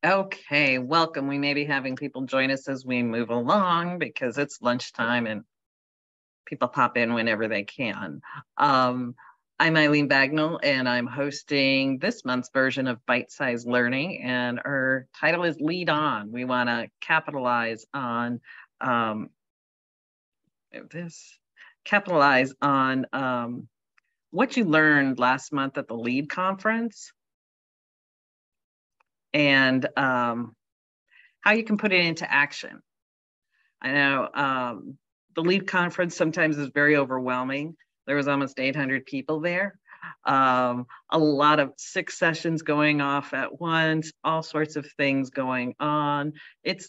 Okay, welcome. We may be having people join us as we move along because it's lunchtime and people pop in whenever they can. I'm Eileen Bagnall, and I'm hosting this month's version of Byte-Size Learning, and our title is Lead On. We want to capitalize on what you learned last month at the LEAD conference, and how you can put it into action. I know the LEAD conference sometimes is very overwhelming. There was almost 800 people there. A lot of 6 sessions going off at once, all sorts of things going on. It's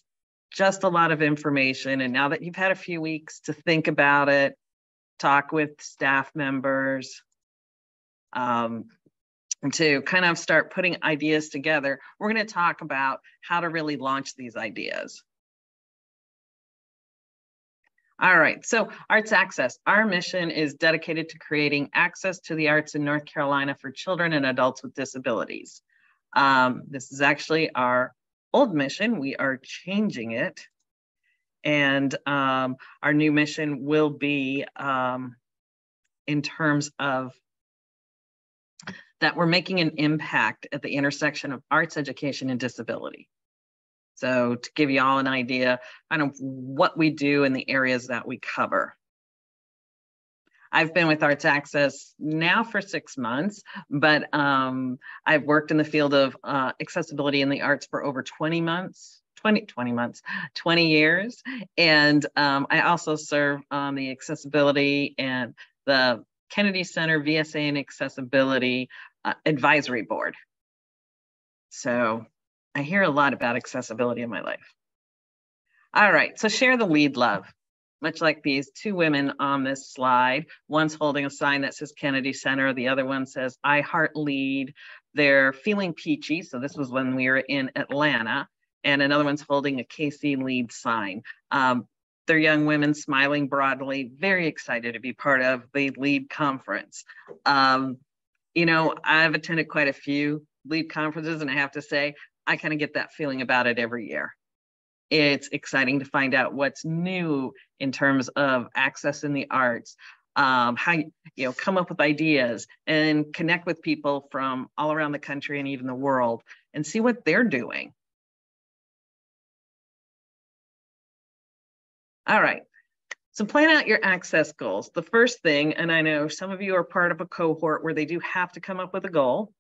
just a lot of information. And now that you've had a few weeks to think about it, talk with staff members, to kind of start putting ideas together, we're going to talk about how to really launch these ideas. All right, so Arts Access. Our mission is dedicated to creating access to the arts in North Carolina for children and adults with disabilities. This is actually our old mission. We are changing it. And our new mission will be in terms of that we're making an impact at the intersection of arts education and disability. So to give you all an idea kind of what we do in the areas that we cover. I've been with Arts Access now for 6 months, but I've worked in the field of accessibility in the arts for over 20 years. And I also serve on the accessibility and the Kennedy Center VSA and Accessibility Advisory Board. So I hear a lot about accessibility in my life. All right, so share the lead love. Much like these 2 women on this slide, one's holding a sign that says Kennedy Center, the other one says I Heart Lead. They're feeling peachy, so this was when we were in Atlanta, and another one's holding a KC Lead sign. They're young women smiling broadly, very excited to be part of the LEAD conference. You know, I've attended quite a few LEAD conferences, and I have to say, I kind of get that feeling about it every year. It's exciting to find out what's new in terms of access in the arts, how you come up with ideas and connect with people from all around the country and even the world and see what they're doing. All right, so plan out your access goals. The first thing, and I know some of you are part of a cohort where they do have to come up with a goal.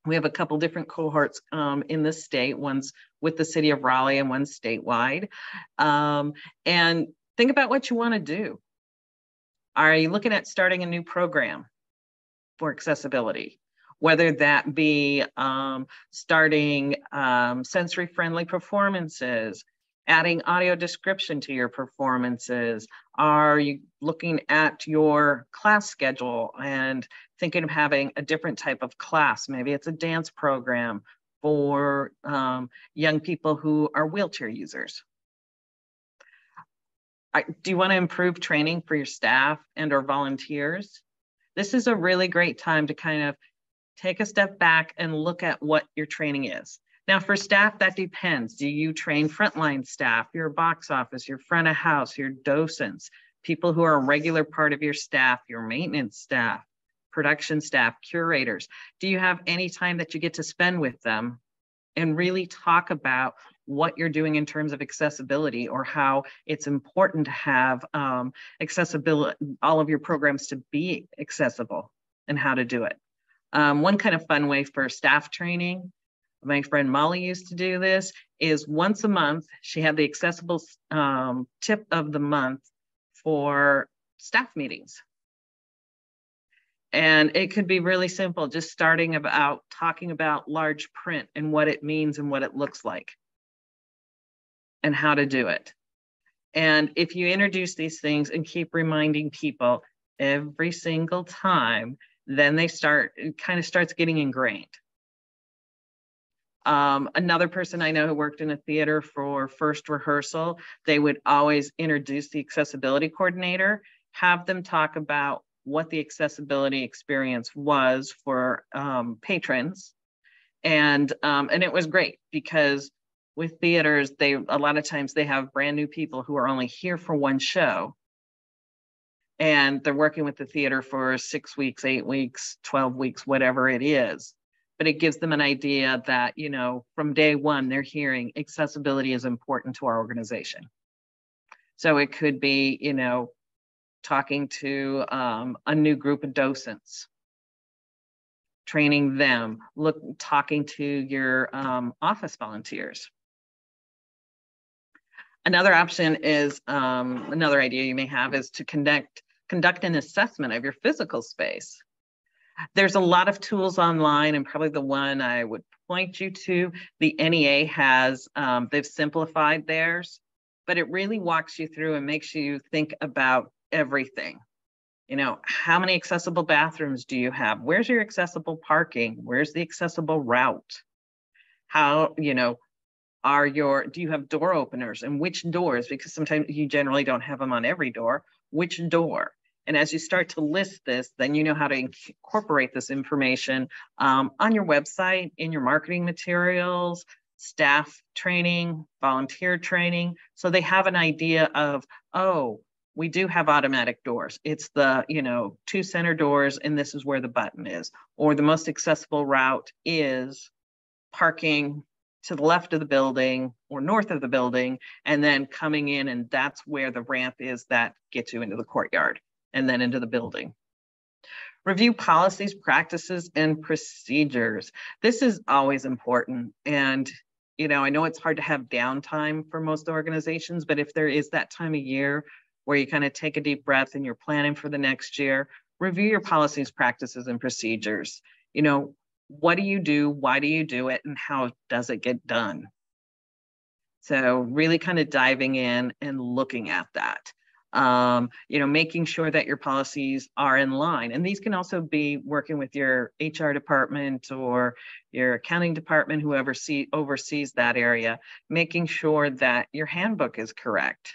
We have a couple different cohorts in the state, one's with the city of Raleigh and one's statewide. And think about what you want to do. Are you looking at starting a new program for accessibility? Whether that be starting sensory-friendly performances, adding audio description to your performances? Are you looking at your class schedule and thinking of having a different type of class? Maybe it's a dance program for young people who are wheelchair users. Do you want to improve training for your staff and or volunteers? This is a really great time to kind of take a step back and look at what your training is. Now for staff, that depends. Do you train frontline staff, your box office, your front of house, your docents, people who are a regular part of your staff, your maintenance staff, production staff, curators? Do you have any time that you get to spend with them and really talk about what you're doing in terms of accessibility or how it's important to have accessibility, all of your programs to be accessible and how to do it? One kind of fun way for staff training, my friend Molly used to do this, is once a month, she had the accessible tip of the month for staff meetings. And it could be really simple, just starting about talking about large print and what it means and what it looks like and how to do it. And if you introduce these things and keep reminding people every single time, then it kind of starts getting ingrained. Another person I know who worked in a theater for first rehearsal, they would always introduce the accessibility coordinator, have them talk about what the accessibility experience was for patrons, And it was great because with theaters, a lot of times they have brand new people who are only here for one show. And they're working with the theater for 6 weeks, 8 weeks, 12 weeks, whatever it is. But it gives them an idea that, you know, from day one, they're hearing accessibility is important to our organization. So it could be, you know, talking to a new group of docents, training them, talking to your office volunteers. Another option is, another idea you may have is to conduct an assessment of your physical space. There's a lot of tools online, and probably the one I would point you to, the NEA has, they've simplified theirs, but it really walks you through and makes you think about everything. You know, how many accessible bathrooms do you have? Where's your accessible parking? Where's the accessible route? How, you know, do you have door openers, and which doors? Because sometimes you generally don't have them on every door. Which door? And as you start to list this, then you know how to incorporate this information on your website, in your marketing materials, staff training, volunteer training. So they have an idea of, oh, we do have automatic doors. It's the, you know, 2 center doors, and this is where the button is. Or the most accessible route is parking to the left of the building or north of the building, and then coming in, and that's where the ramp is that gets you into the courtyard and then into the building. Review policies, practices, and procedures. This is always important. And, you know, I know it's hard to have downtime for most organizations, but if there is that time of year where you kind of take a deep breath and you're planning for the next year, review your policies, practices, and procedures. You know, what do you do? Why do you do it? And how does it get done? So really kind of diving in and looking at that. You know, making sure that your policies are in line. And these can also be working with your HR department or your accounting department, whoever oversees that area, making sure that your handbook is correct.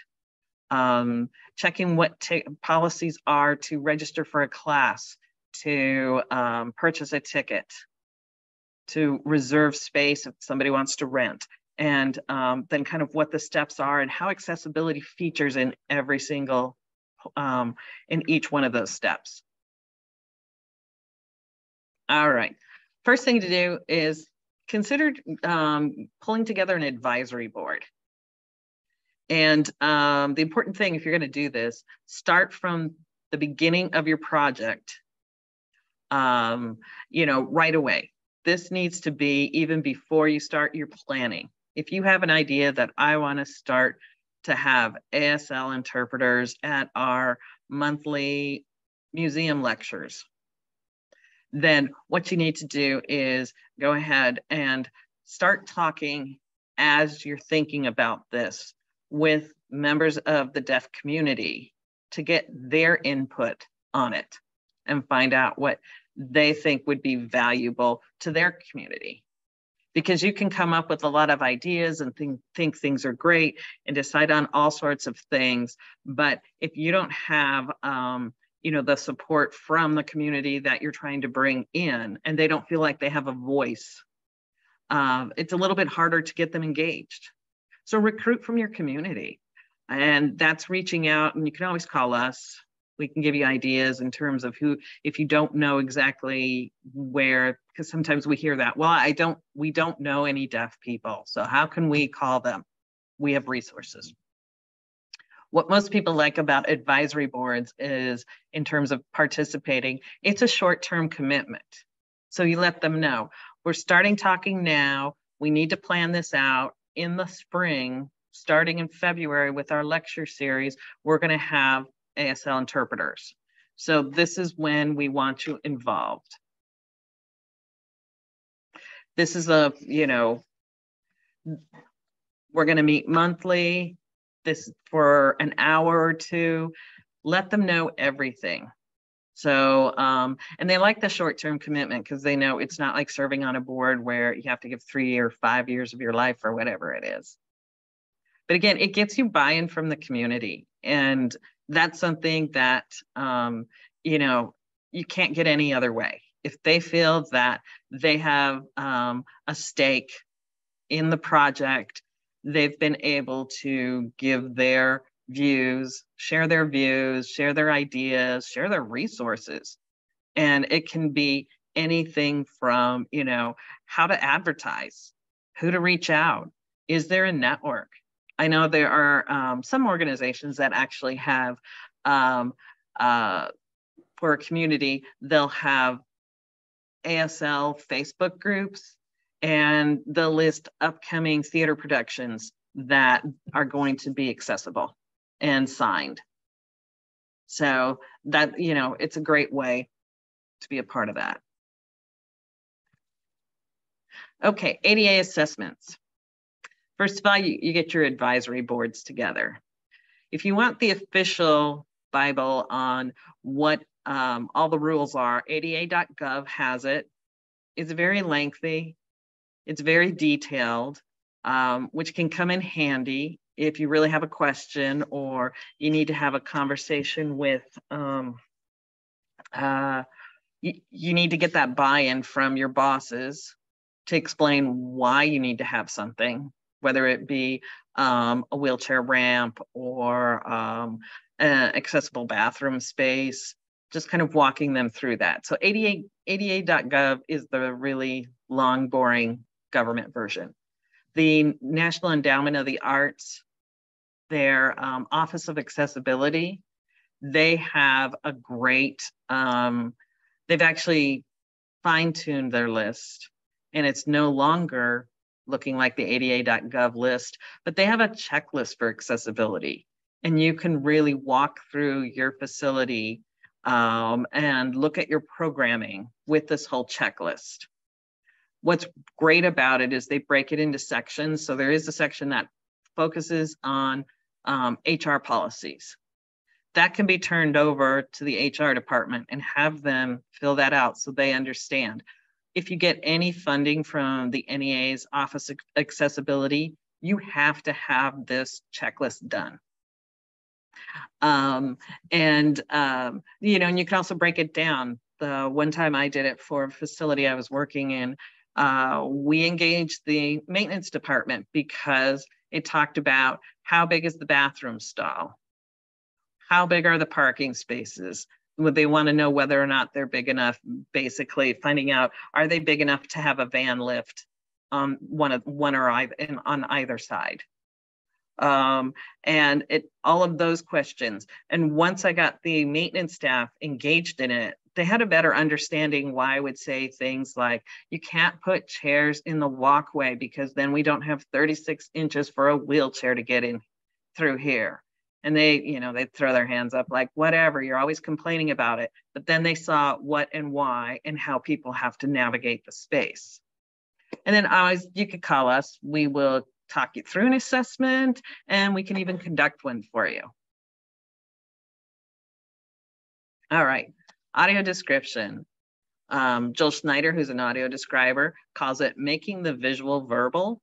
Checking what policies are to register for a class, to purchase a ticket, to reserve space if somebody wants to rent. And then kind of what the steps are and how accessibility features in every single, in each one of those steps. All right, first thing to do is consider pulling together an advisory board. And the important thing, if you're going to do this, start from the beginning of your project, you know, right away. This needs to be even before you start your planning. If you have an idea that I want to start to have ASL interpreters at our monthly museum lectures, then what you need to do is go ahead and start talking as you're thinking about this with members of the deaf community to get their input on it and find out what they think would be valuable to their community. Because you can come up with a lot of ideas and think things are great and decide on all sorts of things. But if you don't have, you know, the support from the community that you're trying to bring in, and they don't feel like they have a voice, it's a little bit harder to get them engaged. So recruit from your community, and that's reaching out, and you can always call us. We can give you ideas in terms of who, if you don't know exactly where, because sometimes we hear that, well, we don't know any deaf people, so how can we call them? We have resources. What most people like about advisory boards is, in terms of participating, it's a short-term commitment. So you let them know, we're starting talking now, we need to plan this out. In the spring, starting in February with our lecture series, we're going to have ASL interpreters. So this is when we want you involved. This is a, you know, we're going to meet monthly, this for an hour or two. Let them know everything. So, and they like the short-term commitment because they know it's not like serving on a board where you have to give 3 or 5 years of your life or whatever it is. But again, it gets you buy-in from the community. And that's something that, you know, you can't get any other way. If they feel that they have a stake in the project, they've been able to give their views, share their ideas, share their resources. And it can be anything from, how to advertise, who to reach out. Is there a network? I know there are some organizations that actually have, for a community, they'll have ASL Facebook groups, and they'll list upcoming theater productions that are going to be accessible and signed. So that, it's a great way to be a part of that. Okay, ADA assessments. First of all, you get your advisory boards together. If you want the official Bible on what all the rules are, ada.gov has it. It's very lengthy. It's very detailed, which can come in handy if you really have a question or you need to have a conversation with, you need to get that buy-in from your bosses to explain why you need to have something, whether it be a wheelchair ramp or an accessible bathroom space, just kind of walking them through that. So ada.gov is the really long, boring government version. The National Endowment of the Arts, their Office of Accessibility, they have a great, they've actually fine-tuned their list, and it's no longer looking like the ada.gov list, but they have a checklist for accessibility, and you can really walk through your facility and look at your programming with this whole checklist. What's great about it is they break it into sections. So there is a section that focuses on HR policies. That can be turned over to the HR department and have them fill that out so they understand. If you get any funding from the NEA's Office of Accessibility, you have to have this checklist done. And you can also break it down. The one time I did it for a facility I was working in, we engaged the maintenance department because it talked about how big is the bathroom stall? How big are the parking spaces? Would they want to know whether or not they're big enough, basically finding out, are they big enough to have a van lift on on either side? And all of those questions. And once I got the maintenance staff engaged in it, they had a better understanding why I would say things like, you can't put chairs in the walkway because then we don't have 36 inches for a wheelchair to get in through here. And they'd throw their hands up like, whatever, you're always complaining about it. But then they saw what and why and how people have to navigate the space. And then you could call us. We will talk you through an assessment, and we can even conduct one for you. All right, audio description. Joel Schneider, who's an audio describer, calls it making the visual verbal.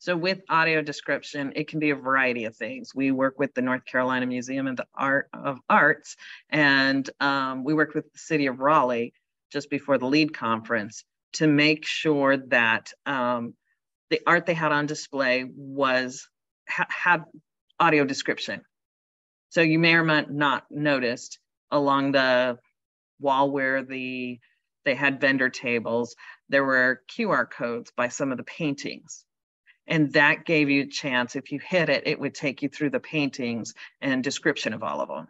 So with audio description, it can be a variety of things. We work with the North Carolina Museum of the Arts, and we worked with the city of Raleigh just before the LEAD conference to make sure that the art they had on display had audio description. So you may or may not noticed along the wall where they had vendor tables, there were QR codes by some of the paintings. And that gave you a chance, if you hit it, it would take you through the paintings and description of all of them.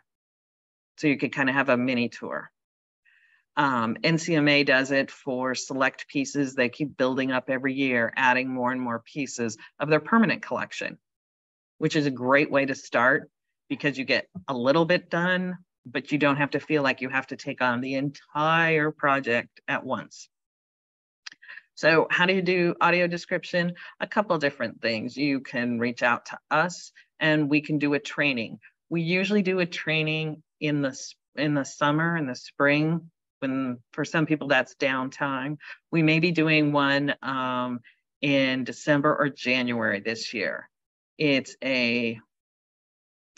So you could kind of have a mini tour. NCMA does it for select pieces. They keep building up every year, adding more and more pieces of their permanent collection, which is a great way to start because you get a little bit done, but you don't have to feel like you have to take on the entire project at once. So how do you do audio description? A couple different things. You can reach out to us and we can do a training. We usually do a training in the summer, in the spring, when for some people that's downtime. We may be doing one in December or January this year. It's a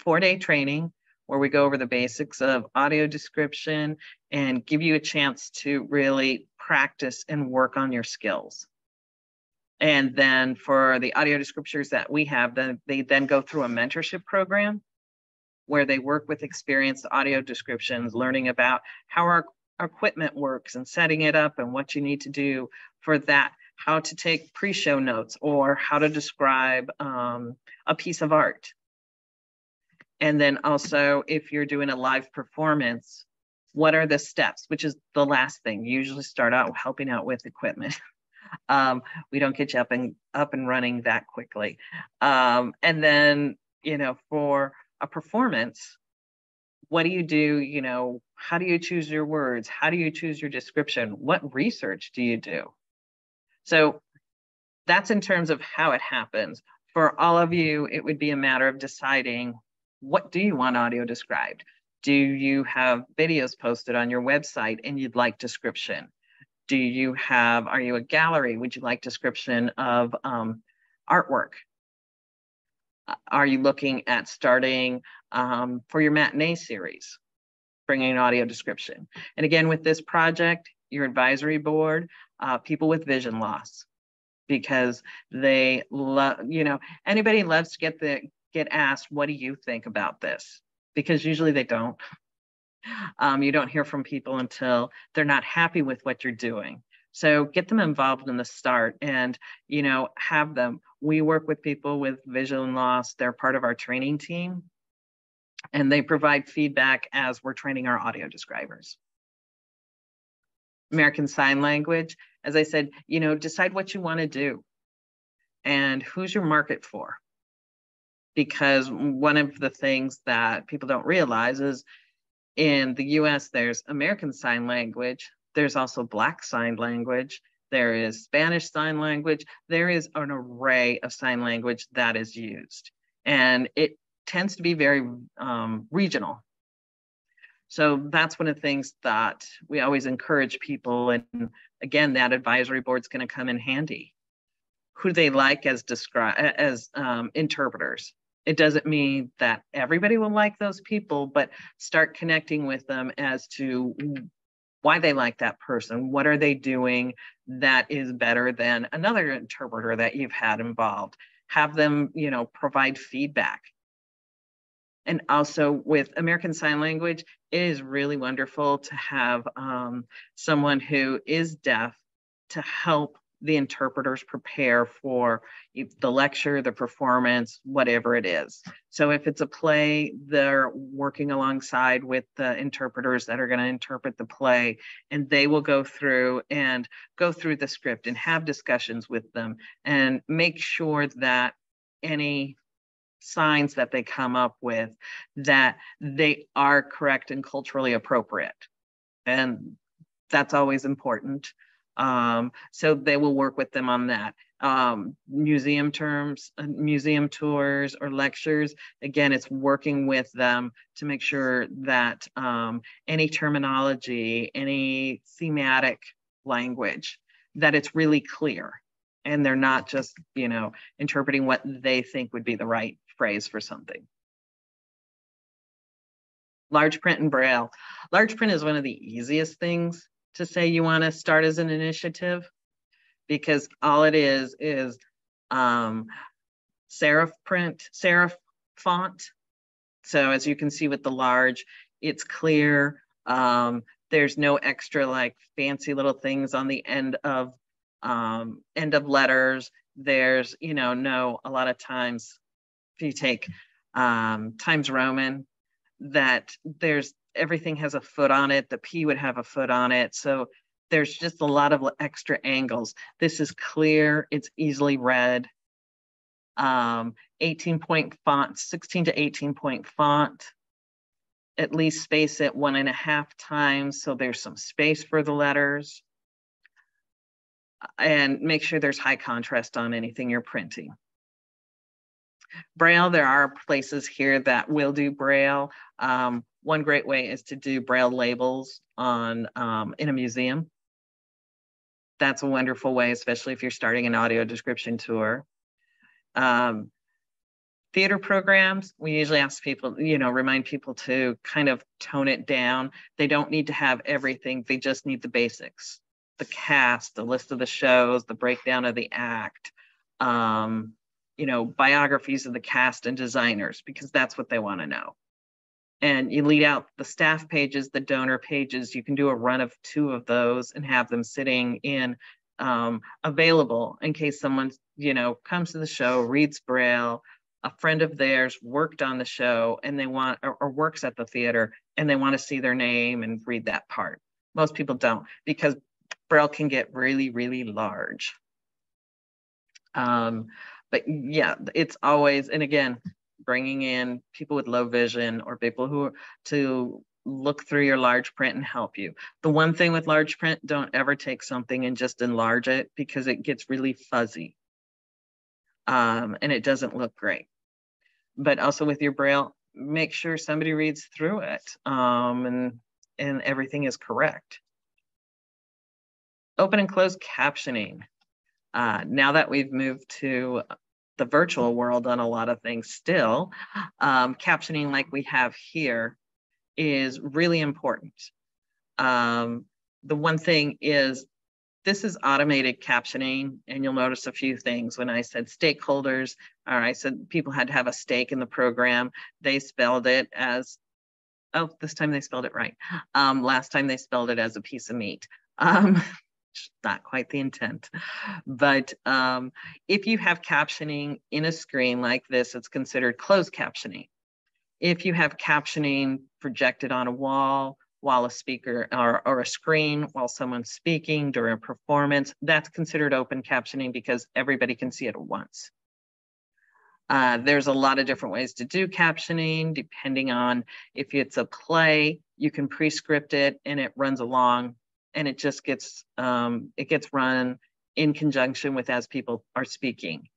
4-day training where we go over the basics of audio description and give you a chance to really practice and work on your skills. And then for the audio descriptors that we have, then they then go through a mentorship program where they work with experienced audio descriptions, learning about how our equipment works and setting it up and what you need to do for that, how to take pre-show notes or how to describe a piece of art. And then also, if you're doing a live performance, what are the steps, which is the last thing. You usually start out helping out with equipment. We don't get you up and running that quickly. And then, you know, for a performance, what do you do? You know, how do you choose your words? How do you choose your description? What research do you do? So that's in terms of how it happens. For all of you, it would be a matter of deciding, what do you want audio described? Do you have videos posted on your website and you'd like description? Are you a gallery? Would you like description of artwork? Are you looking at starting for your matinee series, bringing an audio description? And again, with this project, your advisory board, people with vision loss, because they love, you know, anybody loves to get asked, what do you think about this? Because usually they don't. You don't hear from people until they're not happy with what you're doing. So get them involved in the start and, you know, have them. We work with people with vision loss. They're part of our training team and they provide feedback as we're training our audio describers. American Sign Language, as I said, you know, decide what you want to do and who's your market for. Because one of the things that people don't realize is in the US, there's American Sign Language. There's also Black Sign Language. There is Spanish Sign Language. There is an array of sign language that is used. And it tends to be very regional. So that's one of the things that we always encourage people. And again, that advisory board is going to come in handy. Who they like as interpreters. It doesn't mean that everybody will like those people, but start connecting with them as to why they like that person. What are they doing that is better than another interpreter that you've had involved? Have them, you know, provide feedback. And also with American Sign Language, it is really wonderful to have someone who is deaf to help the interpreters prepare for the lecture, the performance, whatever it is. So if it's a play, they're working alongside with the interpreters that are going to interpret the play, and they will go through the script and have discussions with them and make sure that any signs that they come up with, that they are correct and culturally appropriate. And that's always important. So they will work with them on that. Museum terms, museum tours or lectures, again, it's working with them to make sure that any terminology, any thematic language, that it's really clear and they're not just, you know, interpreting what they think would be the right phrase for something. Large print and Braille. Large print is one of the easiest things to say you want to start as an initiative, because all it is serif print, serif font. So as you can see with the large, it's clear. There's no extra like fancy little things on the end of letters. There's, you know, a lot of times if you take Times Roman, that there's everything has a foot on it. The P would have a foot on it. So there's just a lot of extra angles. This is clear. It's easily read. 18-point font, 16 to 18-point font. At least space it 1.5 times so there's some space for the letters. And make sure there's high contrast on anything you're printing. Braille, there are places here that will do Braille. One great way is to do Braille labels in a museum. That's a wonderful way, especially if you're starting an audio description tour. The Theater programs, we usually ask people, you know, remind people to kind of tone it down. They don't need to have everything. They just need the basics, the cast, the list of the shows, the breakdown of the act, you know, biographies of the cast and designers, because that's what they want to know. And you lead out the staff pages, the donor pages. You can do a run of 2 of those and have them sitting in available in case someone, you know, comes to the show, reads Braille, a friend of theirs worked on the show and they want, or works at the theater and they want to see their name and read that part. Most people don't, because Braille can get really, really large. But yeah, it's always, and again, bringing in people with low vision or people who to look through your large print and help you. The one thing with large print, don't ever take something and just enlarge it, because it gets really fuzzy and it doesn't look great. But also with your Braille, make sure somebody reads through it and everything is correct. Open and closed captioning. Now that we've moved to the virtual world on a lot of things still, captioning like we have here is really important. The one thing is, this is automated captioning, and you'll notice a few things. When I said stakeholders, or I said people had to have a stake in the program, they spelled it as, oh, this time they spelled it right. Last time they spelled it as a piece of meat. Not quite the intent. But if you have captioning in a screen like this, it's considered closed captioning. If you have captioning projected on a wall while a speaker, or a screen while someone's speaking during a performance, that's considered open captioning because everybody can see it at once. There's a lot of different ways to do captioning, depending on if it's a play, you can pre-script it and it runs along, and it just gets run in conjunction with as people are speaking.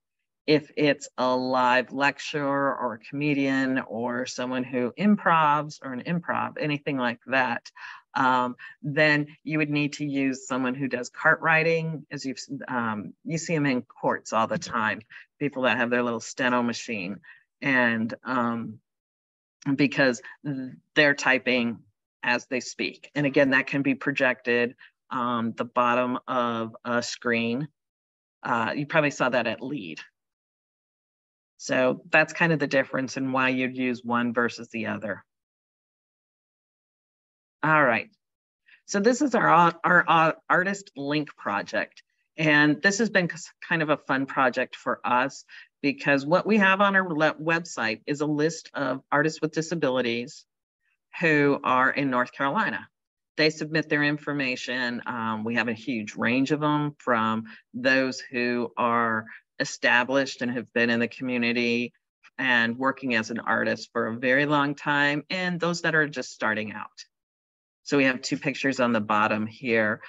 If it's a live lecture or a comedian or someone who improvs or an improv, anything like that, then you would need to use someone who does cart writing, as you see them in courts all the time, people that have their little steno machine, and because they're typing as they speak. And again, that can be projected on the bottom of a screen. You probably saw that at LEAD. So that's kind of the difference in why you'd use one versus the other. All right. So this is our artist link project. And this has been kind of a fun project for us, because what we have on our website is a list of artists with disabilities who are in North Carolina. They submit their information. We have a huge range of them, from those who are established and have been in the community and working as an artist for a very long time, and those that are just starting out. So we have 2 pictures on the bottom here.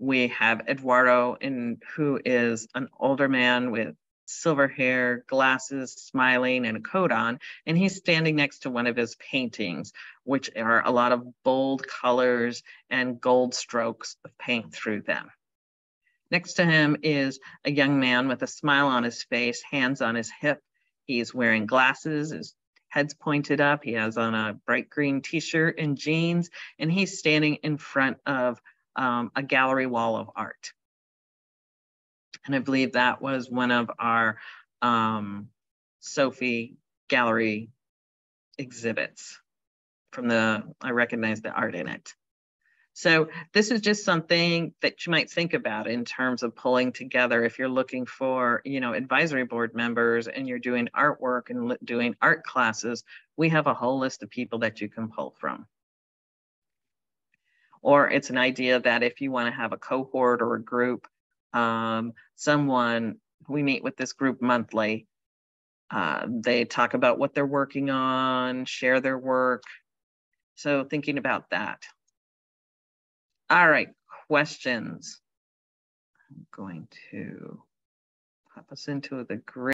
We have Eduardo, who is an older man with silver hair, glasses, smiling, and a coat on, and he's standing next to one of his paintings, which are a lot of bold colors and gold strokes of paint through them. Next to him is a young man with a smile on his face, hands on his hip. He's wearing glasses, his head's pointed up. He has on a bright green t-shirt and jeans, and he's standing in front of a gallery wall of art. And I believe that was one of our Sophie gallery exhibits I recognize the art in it. So this is just something that you might think about in terms of pulling together if you're looking for, you know, advisory board members and you're doing artwork and doing art classes. We have a whole list of people that you can pull from. Or it's an idea that if you want to have a cohort or a group, we meet with this group monthly. They talk about what they're working on, share their work. So thinking about that. All right, questions. I'm going to pop us into the grid.